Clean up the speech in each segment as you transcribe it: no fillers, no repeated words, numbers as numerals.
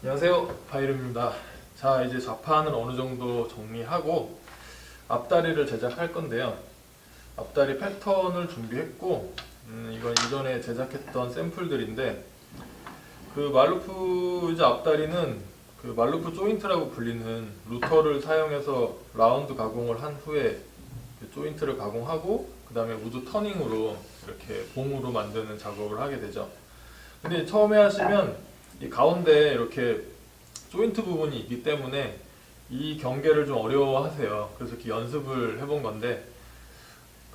안녕하세요, 바이름입니다. 자, 이제 좌판을 어느 정도 정리하고 앞다리를 제작할 건데요. 앞다리 패턴을 준비했고, 이건 이전에 제작했던 샘플들인데, 그 말루프 이제 앞다리는 그 말루프 조인트라고 불리는 루터를 사용해서 라운드 가공을 한 후에 그 조인트를 가공하고, 그 다음에 우드 터닝으로 이렇게 봉으로 만드는 작업을 하게 되죠. 근데 처음에 하시면 이 가운데 이렇게 조인트 부분이 있기 때문에 이 경계를 좀 어려워하세요. 그래서 이렇게 연습을 해본 건데,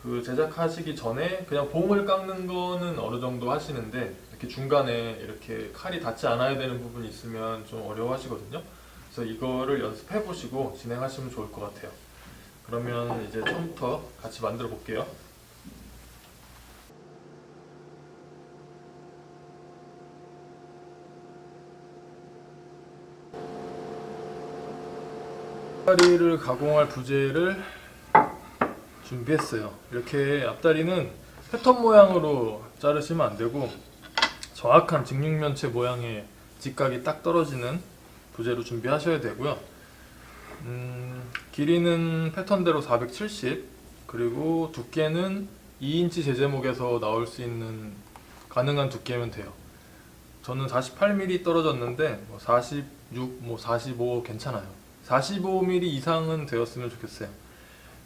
그 제작하시기 전에 그냥 봉을 깎는 거는 어느 정도 하시는데, 이렇게 중간에 이렇게 칼이 닿지 않아야 되는 부분이 있으면 좀 어려워하시거든요. 그래서 이거를 연습해 보시고 진행하시면 좋을 것 같아요. 그러면 이제 처음부터 같이 만들어 볼게요. 앞다리를 가공할 부재를 준비했어요. 이렇게 앞다리는 패턴 모양으로 자르시면 안 되고 정확한 직육면체 모양의 직각이 딱 떨어지는 부재로 준비하셔야 되고요. 길이는 패턴대로 470, 그리고 두께는 2인치 제제목에서 나올 수 있는 가능한 두께면 돼요. 저는 48mm 떨어졌는데 46, 45 괜찮아요. 45mm 이상은 되었으면 좋겠어요.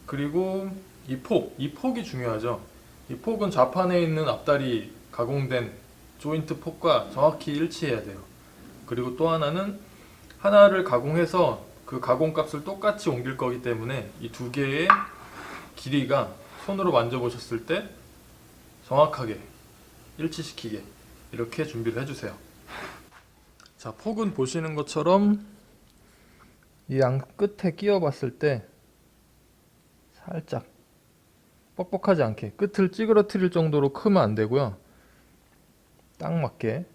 그리고 이 폭이 중요하죠. 이 폭은 좌판에 있는 앞다리 가공된 조인트 폭과 정확히 일치해야 돼요. 그리고 또 하나는 하나를 가공해서 그 가공값을 똑같이 옮길 거기 때문에 이 두 개의 길이가 손으로 만져보셨을 때 정확하게 일치시키게 이렇게 준비를 해주세요. 자, 폭은 보시는 것처럼 이 양 끝에 끼워 봤을 때 살짝 뻑뻑하지 않게 끝을 찌그러뜨릴 정도로 크면 안 되고요. 딱 맞게.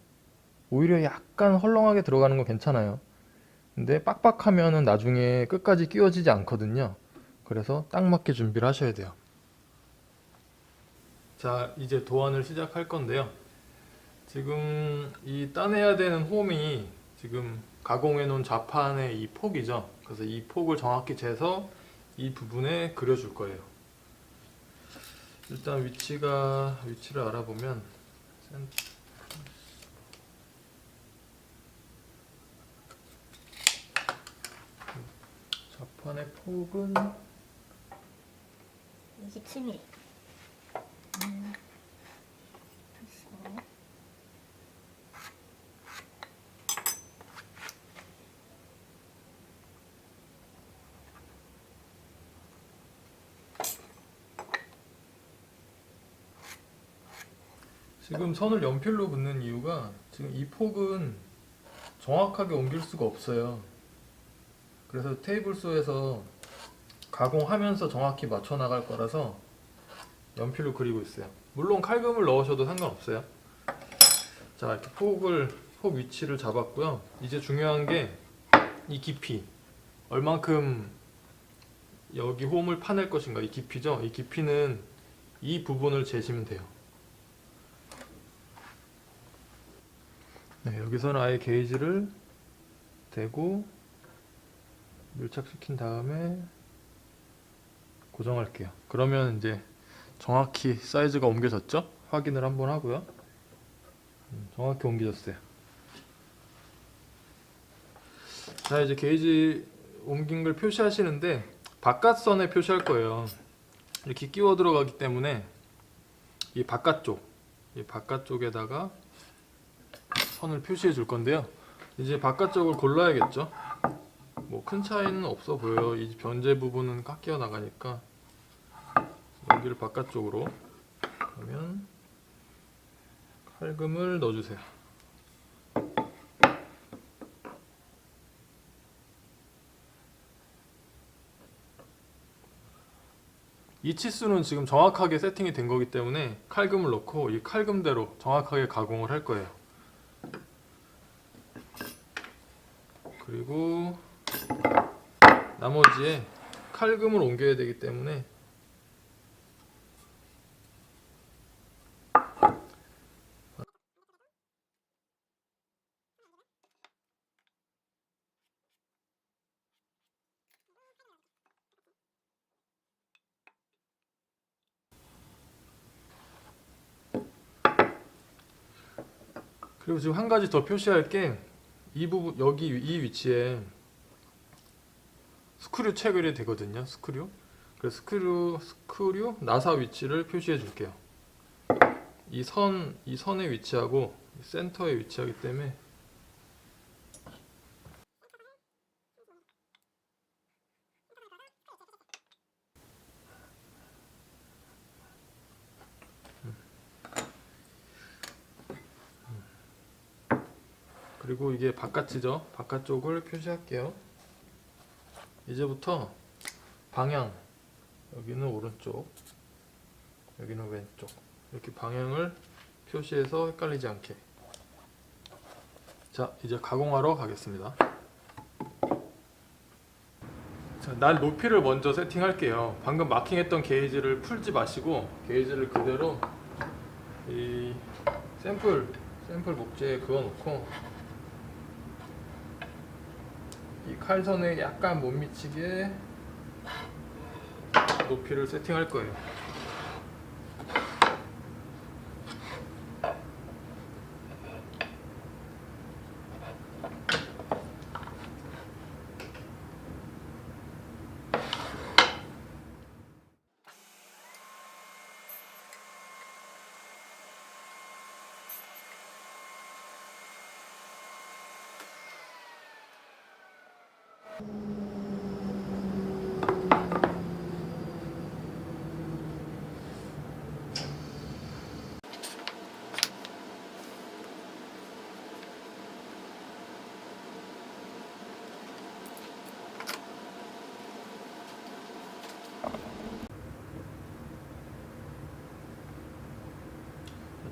오히려 약간 헐렁하게 들어가는 건 괜찮아요. 근데 빡빡하면은 나중에 끝까지 끼워지지 않거든요. 그래서 딱 맞게 준비를 하셔야 돼요. 자, 이제 도안을 시작할 건데요. 지금 이 따내야 되는 홈이 지금 가공해 놓은 좌판의 이 폭이죠. 그래서 이 폭을 정확히 재서 이 부분에 그려줄 거예요. 일단 위치를 알아보면 좌판의 폭은 27mm. 지금 선을 연필로 긋는 이유가 지금 이 폭은 정확하게 옮길 수가 없어요. 그래서 테이블소에서 가공하면서 정확히 맞춰 나갈 거라서 연필로 그리고 있어요. 물론 칼금을 넣으셔도 상관없어요. 자, 이렇게 폭 위치를 잡았고요. 이제 중요한 게 이 깊이. 얼만큼 여기 홈을 파낼 것인가. 이 깊이죠. 이 깊이는 이 부분을 재시면 돼요. 네, 여기서는 아예 게이지를 대고 밀착시킨 다음에 고정할게요. 그러면 이제 정확히 사이즈가 옮겨졌죠? 확인을 한번 하고요. 정확히 옮겨졌어요. 자, 이제 게이지 옮긴 걸 표시하시는데 바깥선에 표시할 거예요. 이렇게 끼워 들어가기 때문에 이 바깥쪽에다가 선을 표시해 줄 건데요. 이제 바깥쪽을 골라야겠죠. 뭐 큰 차이는 없어 보여요. 이 변제 부분은 깎여 나가니까 여기를 바깥쪽으로 그러면 칼금을 넣어주세요. 이 치수는 지금 정확하게 세팅이 된 거기 때문에 칼금을 넣고 이 칼금대로 정확하게 가공을 할 거예요. 그리고 나머지에 칼금을 옮겨야 되기 때문에 그리고 지금 한 가지 더 표시할 게 이 부분, 여기 이 위치에 스크류 체결이 되거든요. 스크류. 그래서 스크류 나사 위치를 표시해 줄게요. 이 선의 위치하고 센터에 위치하기 때문에 그리고 이게 바깥이죠. 바깥쪽을 표시할게요. 이제부터 방향, 여기는 오른쪽, 여기는 왼쪽, 이렇게 방향을 표시해서 헷갈리지 않게. 자, 이제 가공하러 가겠습니다. 자, 날 높이를 먼저 세팅할게요. 방금 마킹했던 게이지를 풀지 마시고 게이지를 그대로 이 샘플 목재에 그어놓고 이 칼선에 약간 못 미치게 높이를 세팅할 거예요.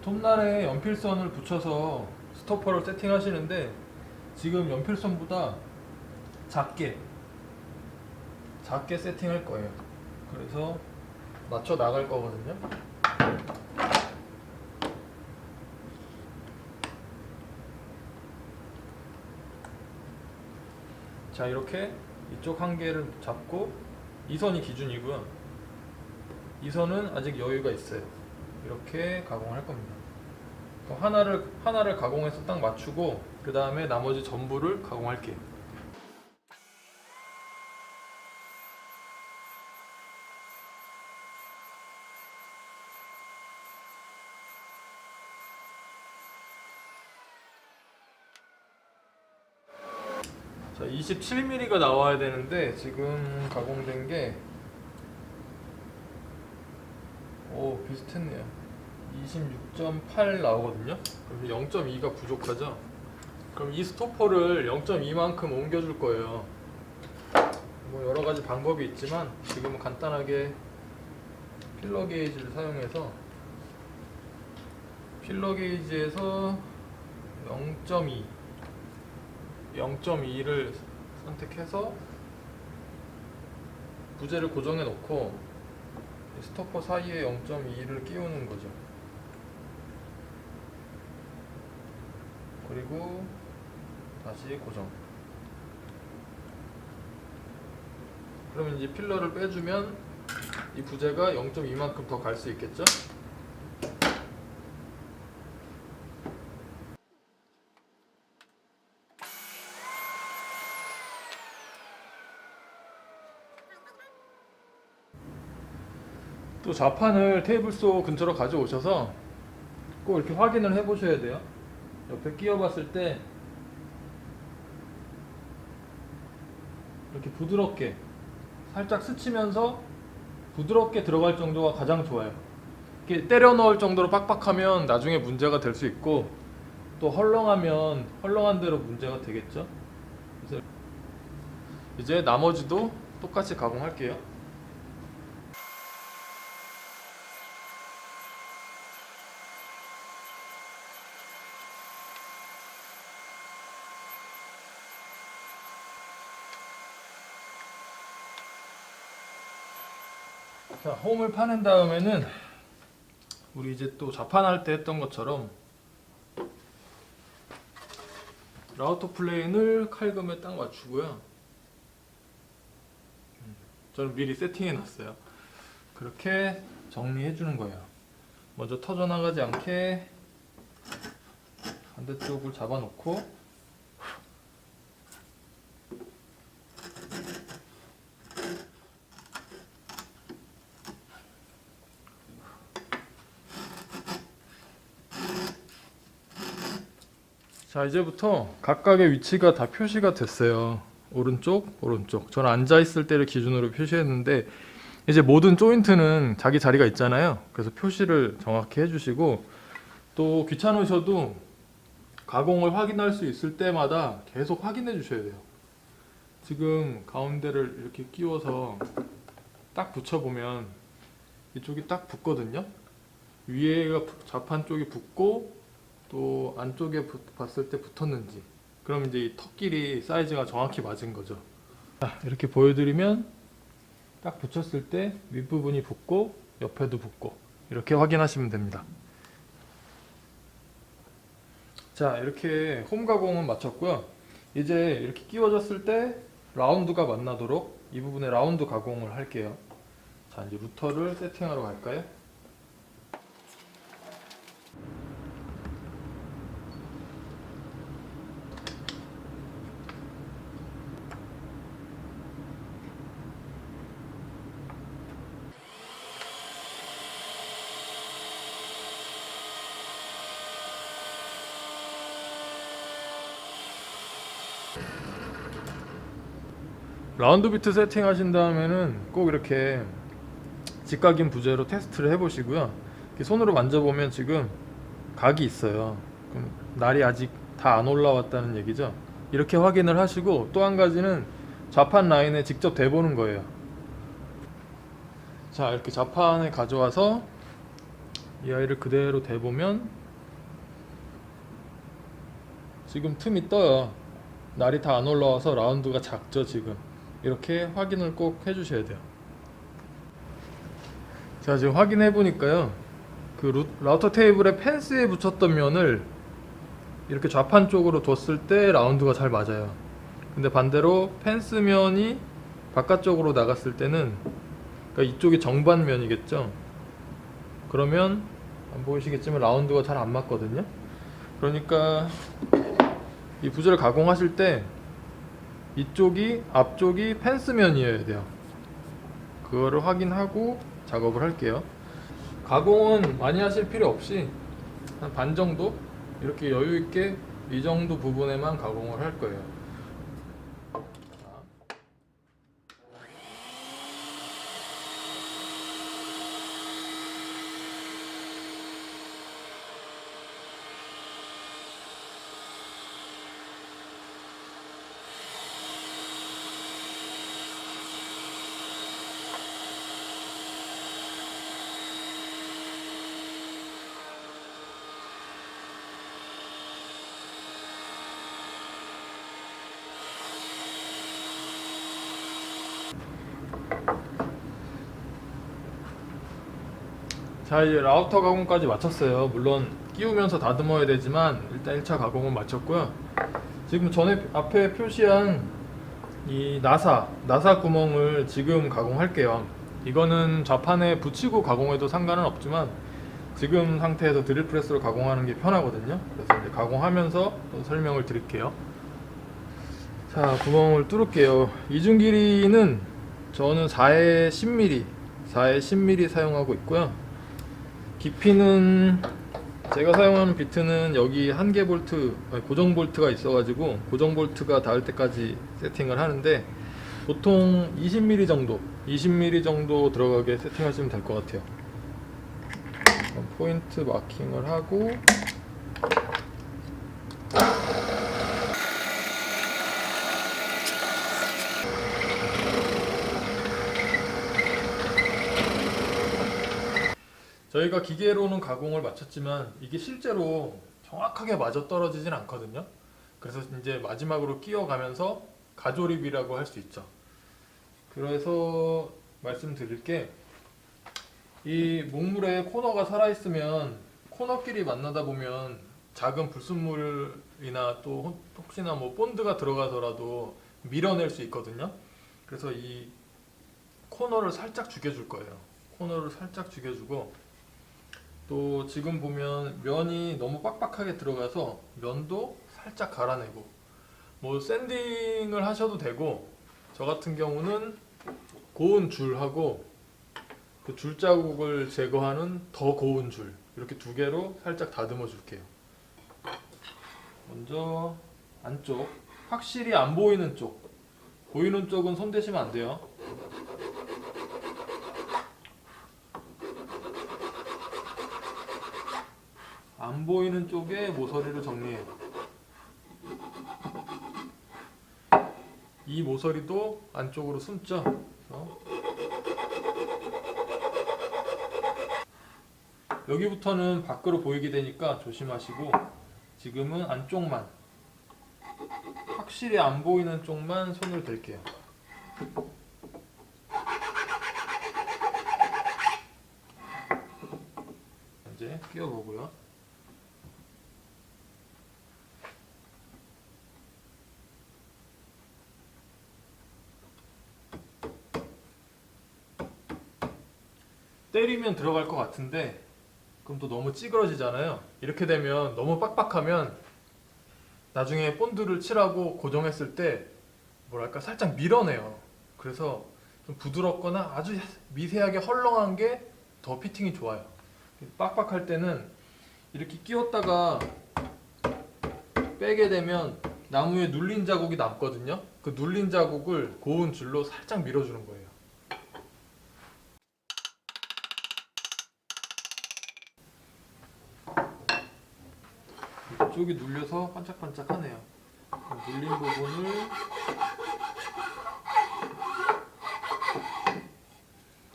톱날에 연필선을 붙여서 스토퍼를 세팅하시는데 지금 연필선보다 작게 세팅할 거예요. 그래서 맞춰 나갈 거거든요. 자, 이렇게 이쪽 한 개를 잡고 이 선이 기준이고요. 이 선은 아직 여유가 있어요. 이렇게 가공할 겁니다. 하나를 가공해서 딱 맞추고 그 다음에 나머지 전부를 가공할게요. 자, 27mm가 나와야 되는데 지금 가공된 게 비슷했네요. 26.8 나오거든요. 그럼 0.2가 부족하죠. 그럼 이 스토퍼를 0.2만큼 옮겨줄 거예요. 뭐 여러 가지 방법이 있지만 지금은 간단하게 필러 게이지를 사용해서 필러 게이지에서 0.2를 선택해서 부재를 고정해 놓고 스토퍼 사이에 0.2를 끼우는 거죠. 그리고 다시 고정. 그러면 이제 필러를 빼주면 이 부재가 0.2만큼 더 갈 수 있겠죠? 또 좌판을 테이블소 근처로 가져오셔서 꼭 이렇게 확인을 해 보셔야 돼요. 옆에 끼워 봤을 때 이렇게 부드럽게 살짝 스치면서 부드럽게 들어갈 정도가 가장 좋아요. 이렇게 때려 넣을 정도로 빡빡하면 나중에 문제가 될 수 있고 또 헐렁하면 헐렁한 대로 문제가 되겠죠. 그래서 이제 나머지도 똑같이 가공할게요. 자, 홈을 파낸 다음에는 우리 이제 또 좌판할 때 했던 것처럼 라우터 플레인을 칼금에 딱 맞추고요. 저는 미리 세팅해 놨어요. 그렇게 정리해 주는 거예요. 먼저 터져 나가지 않게 반대쪽을 잡아놓고 자, 이제부터 각각의 위치가 다 표시가 됐어요. 오른쪽, 오른쪽. 저는 앉아있을 때를 기준으로 표시했는데 이제 모든 조인트는 자기 자리가 있잖아요. 그래서 표시를 정확히 해주시고, 또 귀찮으셔도 가공을 확인할 수 있을 때마다 계속 확인해 주셔야 돼요. 지금 가운데를 이렇게 끼워서 딱 붙여보면 이쪽이 딱 붙거든요. 위에가 좌판 쪽이 붙고 또 안쪽에 봤을 때 붙었는지, 그럼 이제 이 턱끼리 사이즈가 정확히 맞은 거죠. 자, 이렇게 보여드리면 딱 붙였을 때 윗부분이 붙고 옆에도 붙고 이렇게 확인하시면 됩니다. 자, 이렇게 홈 가공은 마쳤고요. 이제 이렇게 끼워졌을 때 라운드가 만나도록 이 부분에 라운드 가공을 할게요. 자, 이제 루터를 세팅하러 갈까요? 라운드 비트 세팅 하신 다음에는 꼭 이렇게 직각인 부재로 테스트를 해보시고요. 이렇게 손으로 만져보면 지금 각이 있어요. 그럼 날이 아직 다 안 올라왔다는 얘기죠. 이렇게 확인을 하시고, 또 한 가지는 좌판 라인에 직접 대보는 거예요. 자, 이렇게 좌판에 가져와서 이 아이를 그대로 대보면 지금 틈이 떠요. 날이 다 안 올라와서 라운드가 작죠. 지금 이렇게 확인을 꼭 해주셔야 돼요. 자, 지금 확인해 보니까요, 그 라우터 테이블에 펜스에 붙였던 면을 이렇게 좌판 쪽으로 뒀을 때 라운드가 잘 맞아요. 근데 반대로 펜스 면이 바깥쪽으로 나갔을 때는, 그러니까 이쪽이 정반면이겠죠. 그러면 안 보이시겠지만 라운드가 잘 안 맞거든요. 그러니까 이 부재를 가공하실 때 이쪽이, 앞쪽이 펜스면이어야 돼요. 그거를 확인하고 작업을 할게요. 가공은 많이 하실 필요 없이 한 반 정도, 이렇게 여유 있게 이 정도 부분에만 가공을 할 거예요. 자, 이제 라우터 가공까지 마쳤어요. 물론 끼우면서 다듬어야 되지만 일단 1차 가공은 마쳤고요. 지금 전에 앞에 표시한 이 나사 구멍을 지금 가공할게요. 이거는 좌판에 붙이고 가공해도 상관은 없지만 지금 상태에서 드릴 프레스로 가공하는 게 편하거든요. 그래서 이제 가공하면서 또 설명을 드릴게요. 자, 구멍을 뚫을게요. 이중 길이는 저는 4에 10mm, 4에 10mm 사용하고 있고요. 깊이는 제가 사용하는 비트는 여기 한계 볼트, 고정 볼트가 있어가지고 고정 볼트가 닿을 때까지 세팅을 하는데, 보통 20mm 정도 들어가게 세팅하시면 될 것 같아요. 포인트 마킹을 하고, 저희가 기계로는 가공을 마쳤지만 이게 실제로 정확하게 맞아 떨어지진 않거든요. 그래서 이제 마지막으로 끼워가면서 가조립이라고 할 수 있죠. 그래서 말씀드릴 게, 이 목물에 코너가 살아있으면 코너끼리 만나다 보면 작은 불순물이나 또 혹시나 뭐 본드가 들어가더라도 밀어낼 수 있거든요. 그래서 이 코너를 살짝 죽여줄 거예요. 코너를 살짝 죽여주고, 또 지금 보면 면이 너무 빡빡하게 들어가서 면도 살짝 갈아내고, 뭐 샌딩을 하셔도 되고, 저 같은 경우는 고운 줄하고 그 줄 자국을 제거하는 더 고운 줄, 이렇게 두 개로 살짝 다듬어 줄게요. 먼저 안쪽, 확실히 안 보이는 쪽, 보이는 쪽은 손 대시면 안 돼요. 안 보이는 쪽에 모서리를 정리해요. 이 모서리도 안쪽으로 숨죠. 여기부터는 밖으로 보이게 되니까 조심하시고, 지금은 안쪽만, 확실히 안 보이는 쪽만 손을 댈게요. 이제 끼워보고요. 때리면 들어갈 것 같은데 그럼 또 너무 찌그러지잖아요. 이렇게 되면, 너무 빡빡하면 나중에 본드를 칠하고 고정했을 때 뭐랄까 살짝 밀어내요. 그래서 좀 부드럽거나 아주 미세하게 헐렁한 게 더 피팅이 좋아요. 빡빡할 때는 이렇게 끼웠다가 빼게 되면 나무에 눌린 자국이 남거든요. 그 눌린 자국을 고운 줄로 살짝 밀어주는 거예요. 이쪽이 눌려서 반짝반짝하네요. 눌린 부분을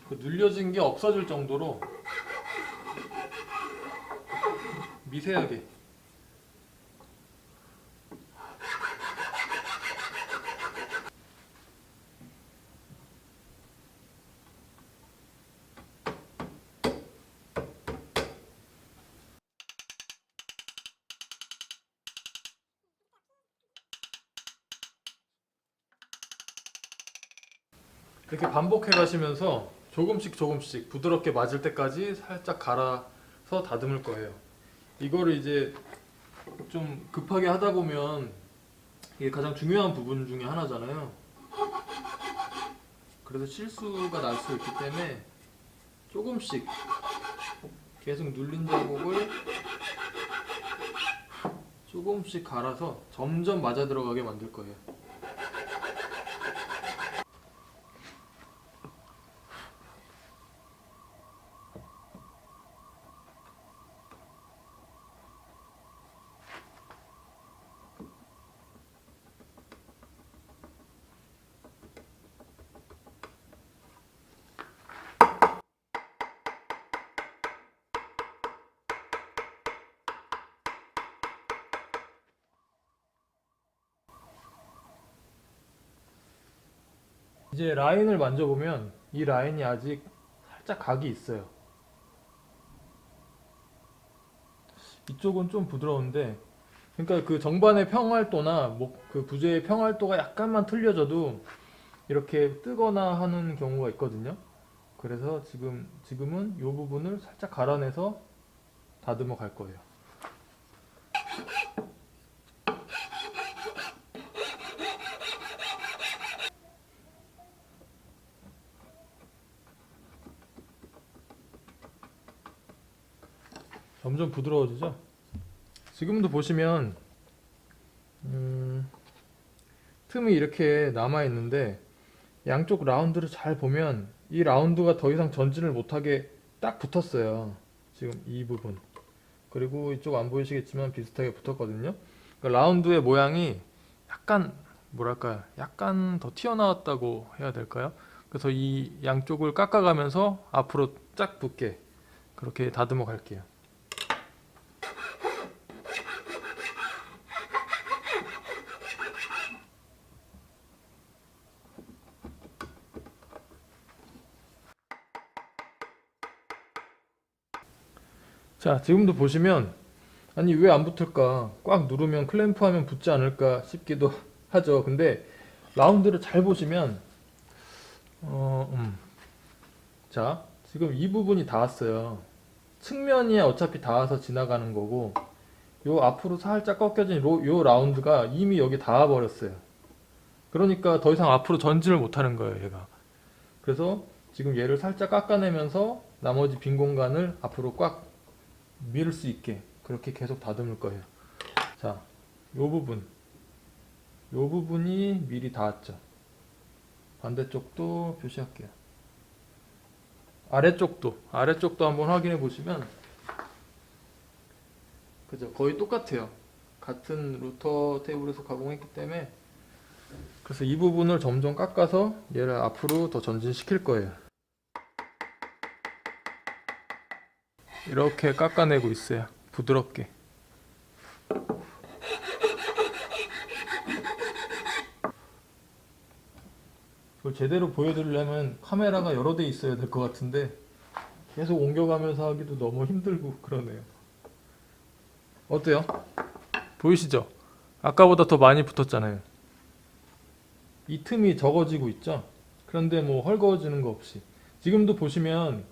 그 눌려진 게 없어질 정도로 미세하게. 이렇게 반복해 가시면서 조금씩 부드럽게 맞을 때까지 살짝 갈아서 다듬을 거예요. 이거를 이제 좀 급하게 하다 보면 이게 가장 중요한 부분 중에 하나잖아요. 그래서 실수가 날 수 있기 때문에 조금씩 계속 눌린 자국을 조금씩 갈아서 점점 맞아 들어가게 만들 거예요. 이제 라인을 만져보면 이 라인이 아직 살짝 각이 있어요. 이쪽은 좀 부드러운데, 그러니까 그 정반의 평활도나 그 부재의 평활도가 약간만 틀려져도 이렇게 뜨거나 하는 경우가 있거든요. 그래서 지금은 이 부분을 살짝 갈아내서 다듬어 갈 거예요. 점점 부드러워지죠? 지금도 보시면 틈이 이렇게 남아 있는데, 양쪽 라운드를 잘 보면 이 라운드가 더 이상 전진을 못하게 딱 붙었어요. 지금 이 부분, 그리고 이쪽 안 보이시겠지만 비슷하게 붙었거든요. 그러니까 라운드의 모양이 약간 뭐랄까, 약간 더 튀어나왔다고 해야 될까요? 그래서 이 양쪽을 깎아가면서 앞으로 쫙 붙게 그렇게 다듬어 갈게요. 자, 지금도 보시면, 아니 왜 안 붙을까? 꽉 누르면, 클램프 하면 붙지 않을까 싶기도 하죠. 근데 라운드를 잘 보시면 자, 지금 이 부분이 닿았어요. 측면이 어차피 닿아서 지나가는 거고, 요 앞으로 살짝 꺾여진 요 라운드가 이미 여기 닿아 버렸어요. 그러니까 더 이상 앞으로 전진을 못 하는 거예요, 얘가. 그래서 지금 얘를 살짝 깎아내면서 나머지 빈 공간을 앞으로 꽉 밀을 수 있게 그렇게 계속 다듬을 거예요. 자, 요 부분이 미리 닿았죠. 반대쪽도 표시할게요. 아래쪽도 한번 확인해 보시면, 그죠? 거의 똑같아요. 같은 루터 테이블에서 가공했기 때문에. 그래서 이 부분을 점점 깎아서 얘를 앞으로 더 전진시킬 거예요. 이렇게 깎아내고 있어요. 부드럽게. 이걸 제대로 보여드리려면 카메라가 여러 대 있어야 될 것 같은데 계속 옮겨가면서 하기도 너무 힘들고 그러네요. 어때요? 보이시죠? 아까보다 더 많이 붙었잖아요. 이 틈이 적어지고 있죠? 그런데 뭐 헐거워지는 거 없이. 지금도 보시면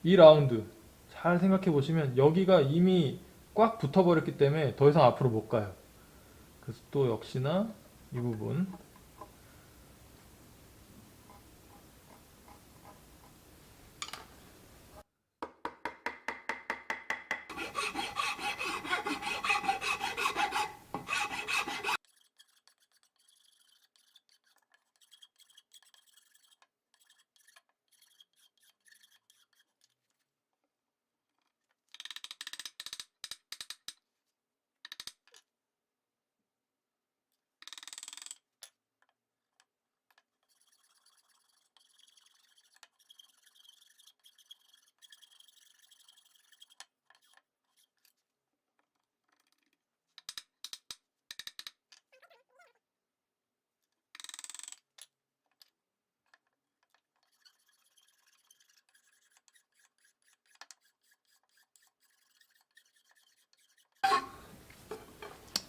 이 라운드 잘 생각해 보시면 여기가 이미 꽉 붙어버렸기 때문에 더 이상 앞으로 못 가요. 그래서 또 역시나 이 부분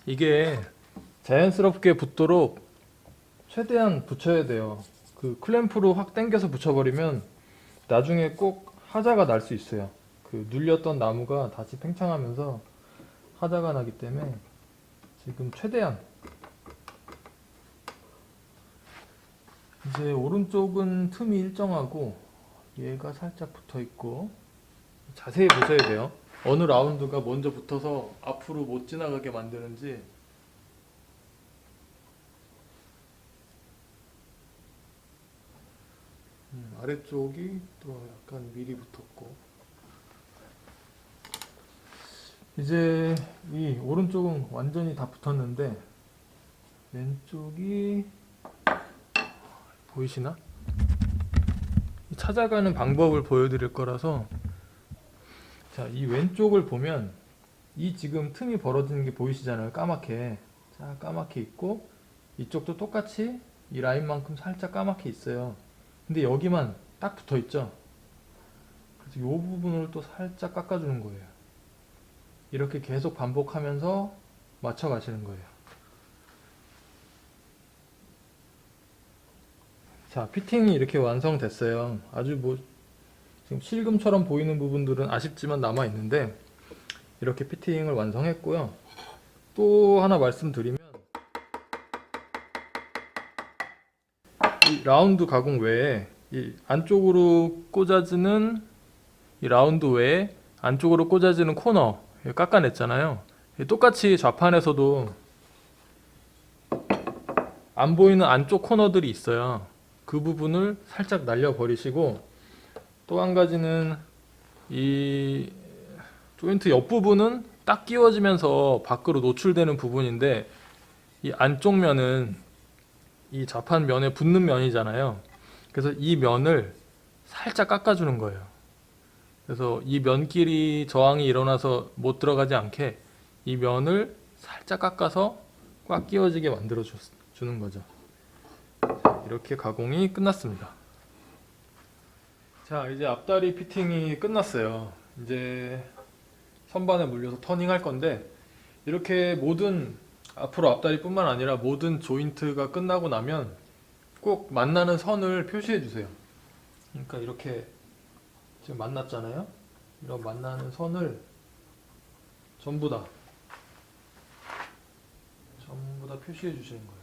이게 자연스럽게 붙도록 최대한 붙여야 돼요. 그 클램프로 확 당겨서 붙여버리면 나중에 꼭 하자가 날 수 있어요. 그 눌렸던 나무가 다시 팽창하면서 하자가 나기 때문에 지금 최대한. 이제 오른쪽은 틈이 일정하고 얘가 살짝 붙어 있고, 자세히 보셔야 돼요. 어느 라운드가 먼저 붙어서 앞으로 못 지나가게 만드는지. 아래쪽이 또 약간 미리 붙었고, 이제 이 오른쪽은 완전히 다 붙었는데 왼쪽이 보이시나? 찾아가는 방법을 보여드릴 거라서. 자, 이 왼쪽을 보면 이 지금 틈이 벌어지는 게 보이시잖아요. 까맣게. 자, 까맣게 있고 이쪽도 똑같이 이 라인만큼 살짝 까맣게 있어요. 근데 여기만 딱 붙어 있죠. 그래서 이 부분을 또 살짝 깎아주는 거예요. 이렇게 계속 반복하면서 맞춰 가시는 거예요. 자, 피팅이 이렇게 완성됐어요. 아주 뭐 지금 실금처럼 보이는 부분들은 아쉽지만 남아 있는데 이렇게 피팅을 완성했고요. 또 하나 말씀드리면, 이 라운드 가공 외에 이 안쪽으로 꽂아지는 이 라운드 외에 안쪽으로 꽂아지는 코너 깎아냈잖아요. 똑같이 좌판에서도 안 보이는 안쪽 코너들이 있어요. 그 부분을 살짝 날려버리시고, 또 한 가지는 이 조인트 옆부분은 딱 끼워지면서 밖으로 노출되는 부분인데 이 안쪽 면은 이 좌판 면에 붙는 면이잖아요. 그래서 이 면을 살짝 깎아주는 거예요. 그래서 이 면끼리 저항이 일어나서 못 들어가지 않게 이 면을 살짝 깎아서 꽉 끼워지게 만들어 주는 거죠. 이렇게 가공이 끝났습니다. 자, 이제 앞다리 피팅이 끝났어요. 이제 선반에 물려서 터닝 할 건데, 이렇게 모든 앞으로 앞다리뿐만 아니라 모든 조인트가 끝나고 나면 꼭 만나는 선을 표시해 주세요. 그러니까 이렇게 지금 만났잖아요. 이런 만나는 선을 전부 다 표시해 주시는 거예요.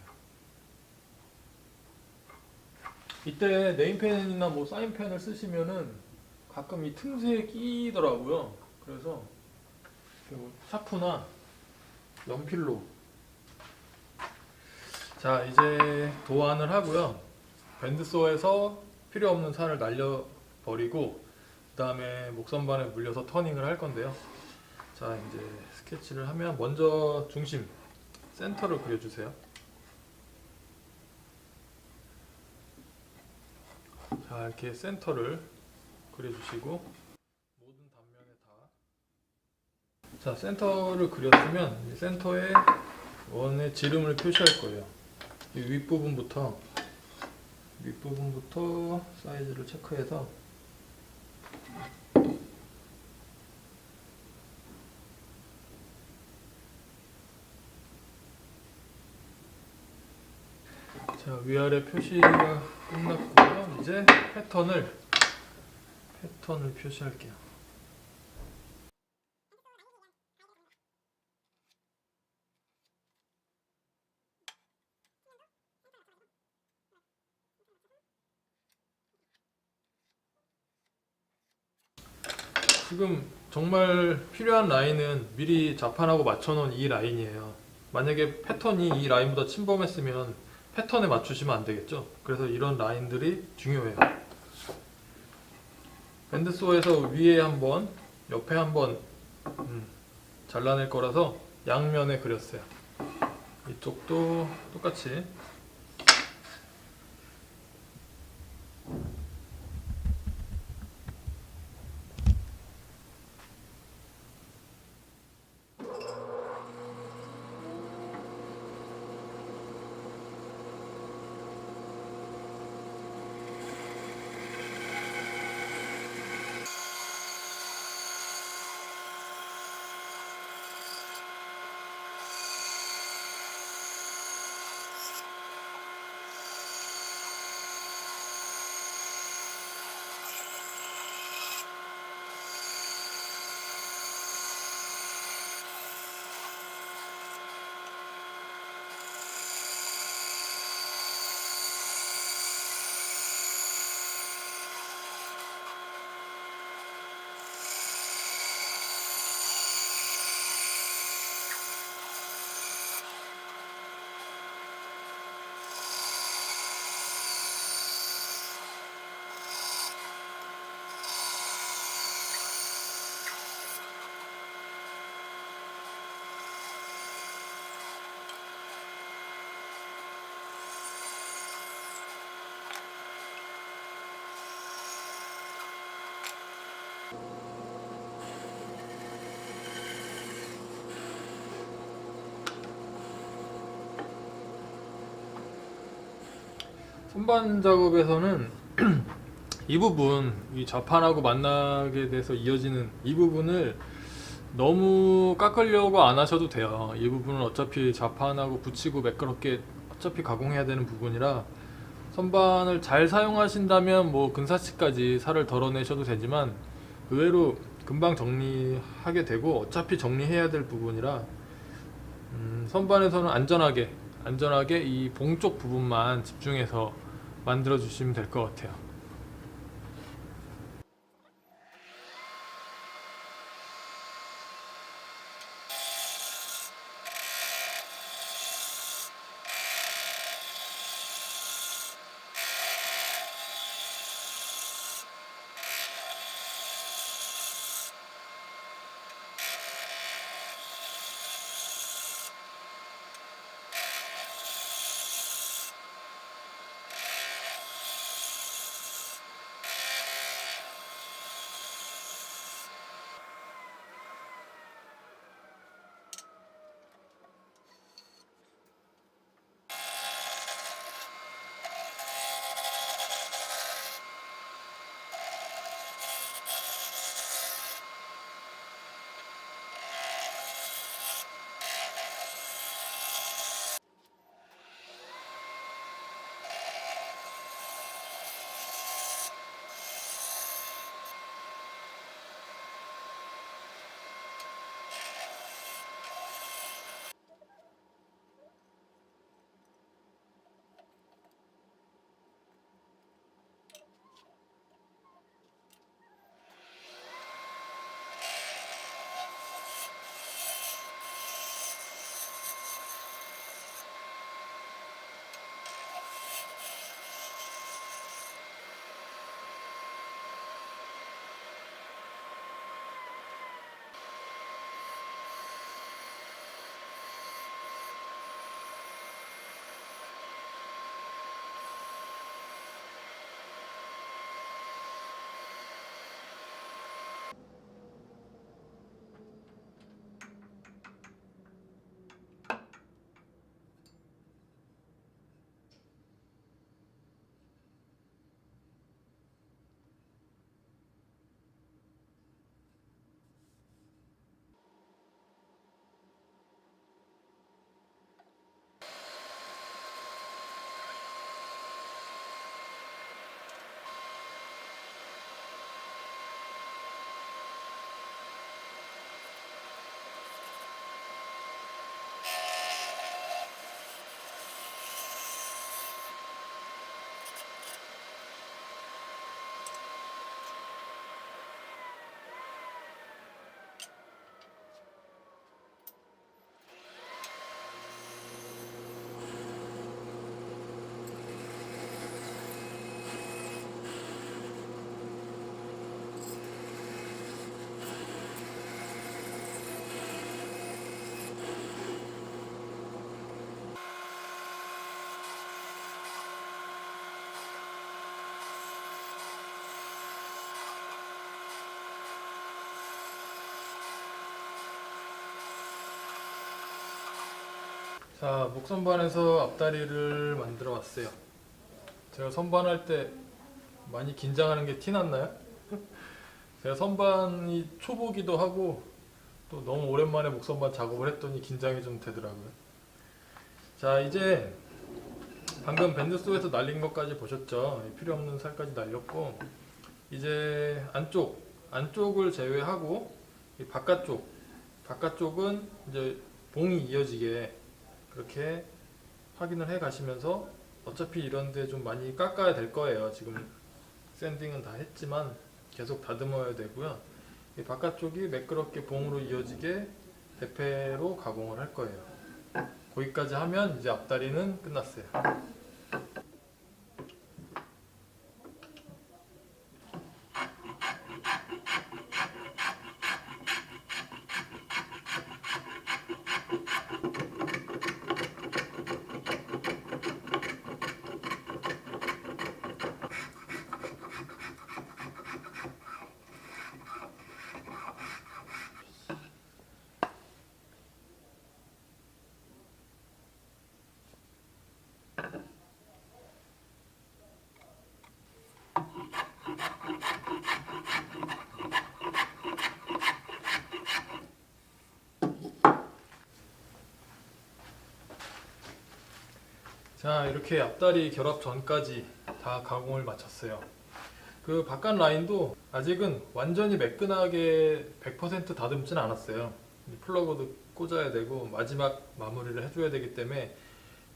이때 네임펜이나 뭐 사인펜을 쓰시면은 가끔 이 틈새에 끼더라고요. 그래서 뭐 샤프나 연필로, 자 이제 도안을 하고요. 밴드소에서 필요 없는 살을 날려버리고 그 다음에 목선반에 물려서 터닝을 할 건데요. 자 이제 스케치를 하면 먼저 중심 센터를 그려주세요. 자 이렇게 센터를 그려주시고 모든 단면에 다, 자 센터를 그렸으면 센터에 원의 지름을 표시할 거예요. 이 윗부분부터 사이즈를 체크해서 자 위아래 표시가 끝났고요. 이제 패턴을 표시할게요. 지금 정말 필요한 라인은 미리 자판하고 맞춰놓은 이 라인이에요. 만약에 패턴이 이 라인보다 침범했으면 패턴에 맞추시면 안 되겠죠. 그래서 이런 라인들이 중요해요. 밴드소에서 위에 한번 옆에 한번 잘라낼 거라서 양면에 그렸어요. 이쪽도 똑같이. 선반 작업에서는 이 부분, 이 좌판하고 만나게 돼서 이어지는 이 부분을 너무 깎으려고 안 하셔도 돼요. 이 부분은 어차피 좌판하고 붙이고 매끄럽게 어차피 가공해야 되는 부분이라 선반을 잘 사용하신다면 뭐 근사치까지 살을 덜어내셔도 되지만 의외로 금방 정리하게 되고 어차피 정리해야 될 부분이라 선반에서는 안전하게 이 봉 쪽 부분만 집중해서 만들어 주시면 될 것 같아요. 자, 목선반에서 앞다리를 만들어 왔어요. 제가 선반할 때 많이 긴장하는 게 티 났나요? 제가 선반이 초보기도 하고 또 너무 오랜만에 목선반 작업을 했더니 긴장이 좀 되더라고요. 자, 이제 방금 밴드 속에서 날린 것까지 보셨죠? 필요 없는 살까지 날렸고, 이제 안쪽을 제외하고 이 바깥쪽은 이제 봉이 이어지게 그렇게 확인을 해 가시면서, 어차피 이런데 좀 많이 깎아야 될 거예요. 지금 샌딩은 다 했지만 계속 다듬어야 되고요. 이 바깥쪽이 매끄럽게 봉으로 이어지게 대패로 가공을 할 거예요. 거기까지 하면 이제 앞다리는 끝났어요. 자, 이렇게 앞다리 결합 전까지 다 가공을 마쳤어요. 그 바깥 라인도 아직은 완전히 매끈하게 100% 다듬진 않았어요. 플러그도 꽂아야 되고 마지막 마무리를 해줘야 되기 때문에,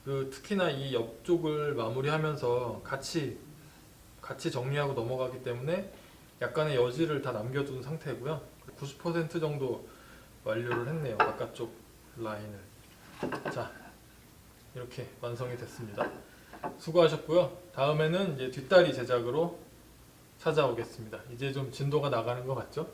특히나 이 옆쪽을 마무리하면서 같이 정리하고 넘어가기 때문에 약간의 여지를 다 남겨둔 상태고요. 90% 정도 완료를 했네요, 바깥쪽 라인을. 자, 이렇게 완성이 됐습니다. 수고하셨고요. 다음에는 이제 뒷다리 제작으로 찾아오겠습니다. 이제 좀 진도가 나가는 것 같죠?